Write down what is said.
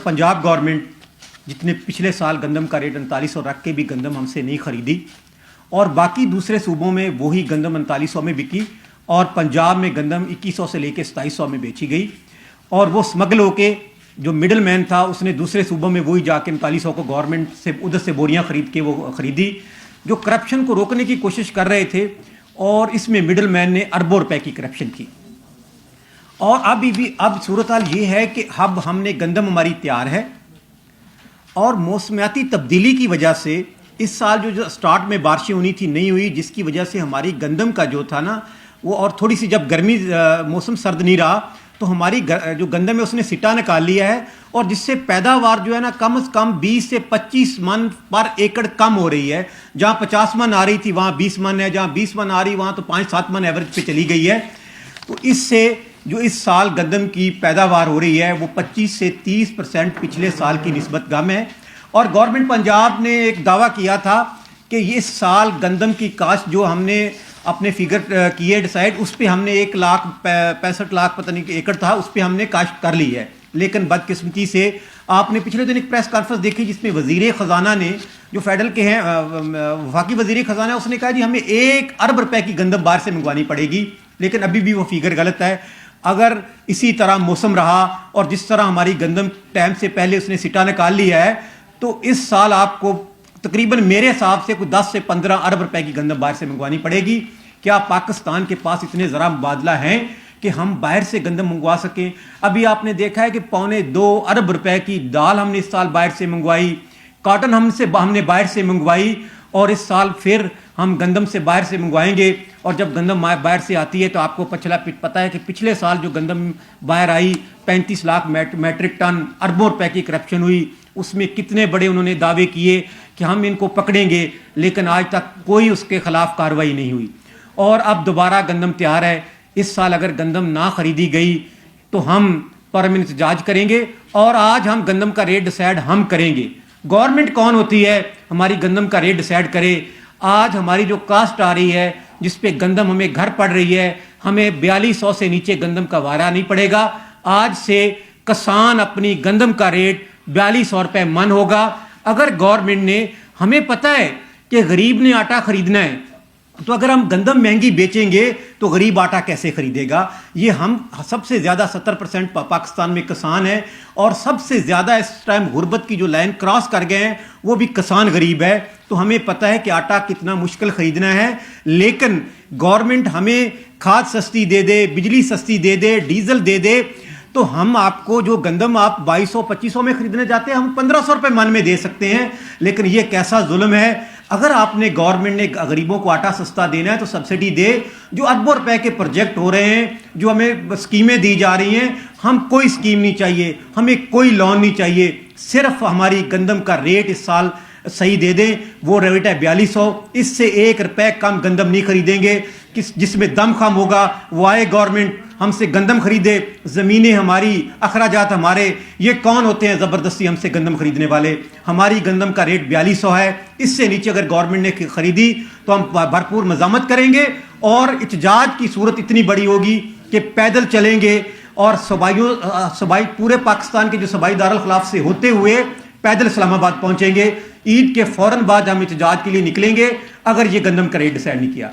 Punjab government जितने पिछले साल गंदम का रेट 3900 रख के भी गंदम हमसे नहीं खरीदी और बाकी दूसरे सूबों में वही गंदम 3900 में बिकी और पंजाब में गंदम 2100 से लेकर 2700 में बेची गई और वो स्मगल होके जो मिडल मैन था उसने दूसरे सूबों में वही जाके 3900 को गवर्नमेंट से उधर से बोरियां खरीद के वो खरीदी, जो करप्शन को रोकने की कोशिश कर रहे थे और इसमें मिडल मैन ने अरबों रुपए की करप्शन की। और अब सूरत हाल ये है कि अब हमने गंदम हमारी तैयार है और मौसमियाती तब्दीली की वजह से इस साल जो स्टार्ट में बारिशें होनी थी नहीं हुई, जिसकी वजह से हमारी गंदम का जो था ना वो, और थोड़ी सी जब गर्मी मौसम सर्द नहीं रहा तो हमारी जो गंदम है उसने सिटा निकाल लिया है और जिससे पैदावार जो है ना कम से कम 20 से 25 मन पर एकड़ कम हो रही है। जहाँ 50 मन आ रही थी वहाँ 20 मन है, जहाँ 20 मन आ रही वहाँ तो 5-7 मन एवरेज पे चली गई है। तो इससे जो इस साल गंदम की पैदावार हो रही है वो 25 से 30% पिछले साल की निस्बत कम है। और गवर्नमेंट पंजाब ने एक दावा किया था कि इस साल गंदम की काश्त जो हमने अपने फिगर किए डिसाइड, उस पर हमने 1,65,00,000 पता नहीं एकड़ था, उस पर हमने काश्त कर ली है। लेकिन बदकिस्मती से आपने पिछले दिन एक प्रेस कॉन्फ्रेंस देखी जिसमें वजीर ख़जाना ने, जो फेडरल के हैं वफाकी वजीर ख़जाना, उसने कहा जी हमें 1 अरब रुपए की गंदम बाहर से मंगवानी पड़ेगी। लेकिन अभी भी वो फिगर गलत है। अगर इसी तरह मौसम रहा और जिस तरह हमारी गंदम टाइम से पहले उसने सिटा निकाल लिया है तो इस साल आपको तकरीबन मेरे हिसाब से कोई 10 से 15 अरब रुपए की गंदम बाहर से मंगवानी पड़ेगी। क्या पाकिस्तान के पास इतने ज़रा मुबादला हैं कि हम बाहर से गंदम मंगवा सकें? अभी आपने देखा है कि 2.25 अरब रुपए की दाल हमने इस साल बाहर से मंगवाई, कॉटन हमने बाहर से मंगवाई और इस साल फिर हम गंदम से बाहर से मंगवाएंगे। और जब गंदम बाहर से आती है तो आपको पता है कि पिछले साल जो गंदम बाहर आई 35 लाख मैट्रिक टन, अरबों रुपए की करप्शन हुई, उसमें कितने बड़े उन्होंने दावे किए कि हम इनको पकड़ेंगे, लेकिन आज तक कोई उसके खिलाफ कार्रवाई नहीं हुई। और अब दोबारा गंदम तैयार है। इस साल अगर गंदम ना खरीदी गई तो हम परमानेंट एहतजाज करेंगे और आज हम गंदम का रेट डिसाइड हम करेंगे। गवर्नमेंट कौन होती है हमारी गंदम का रेट डिसाइड करे? आज हमारी जो कास्ट आ रही है जिस पे गंदम हमें घर पड़ रही है, हमें 4200 से नीचे गंदम का वारा नहीं पड़ेगा। आज से किसान अपनी गंदम का रेट 4200 रुपये मन होगा। अगर गवर्नमेंट ने, हमें पता है कि गरीब ने आटा खरीदना है, तो अगर हम गंदम महंगी बेचेंगे तो गरीब आटा कैसे खरीदेगा? ये हम सबसे ज़्यादा 70% पाकिस्तान में किसान है और सबसे ज़्यादा इस टाइम गुर्बत की जो लाइन क्रॉस कर गए हैं वो भी किसान गरीब है। तो हमें पता है कि आटा कितना मुश्किल ख़रीदना है, लेकिन गवर्नमेंट हमें खाद सस्ती दे दे, बिजली सस्ती दे दे, डीजल दे दे, तो हम आपको जो गंदम आप 2200-2500 में खरीदने जाते हैं हम 1500 रुपये मन में दे सकते हैं। लेकिन ये कैसा जुल्म है? अगर आपने गवर्नमेंट ने गरीबों को आटा सस्ता देना है तो सब्सिडी दे। जो अरबों रुपए के प्रोजेक्ट हो रहे हैं, जो हमें स्कीमें दी जा रही हैं, हम कोई स्कीम नहीं चाहिए, हमें कोई लोन नहीं चाहिए, सिर्फ हमारी गंदम का रेट इस साल सही दे दें। वो रेट है 4200, इससे 1 रुपए कम गंदम नहीं खरीदेंगे। जिसमें दम खम होगा वो आए गवर्नमेंट हमसे गंदम खरीदे, ज़मीनें हमारी, अखराजात हमारे। ये कौन होते हैं ज़बरदस्ती हमसे गंदम खरीदने वाले? हमारी गंदम का रेट 4200 है, इससे नीचे अगर गवर्नमेंट ने खरीदी तो हम भरपूर मज़ामत करेंगे और इhtजाज की सूरत इतनी बड़ी होगी कि पैदल चलेंगे और सूबाई पूरे पाकिस्तान के जो सूबाई दारुल खिलाफ से होते हुए पैदल इस्लामाबाद पहुंचेंगे। ईद के फौरन बाद हम इhtजाज के लिए निकलेंगे अगर ये गंदम का रेट डिसाइड नहीं किया।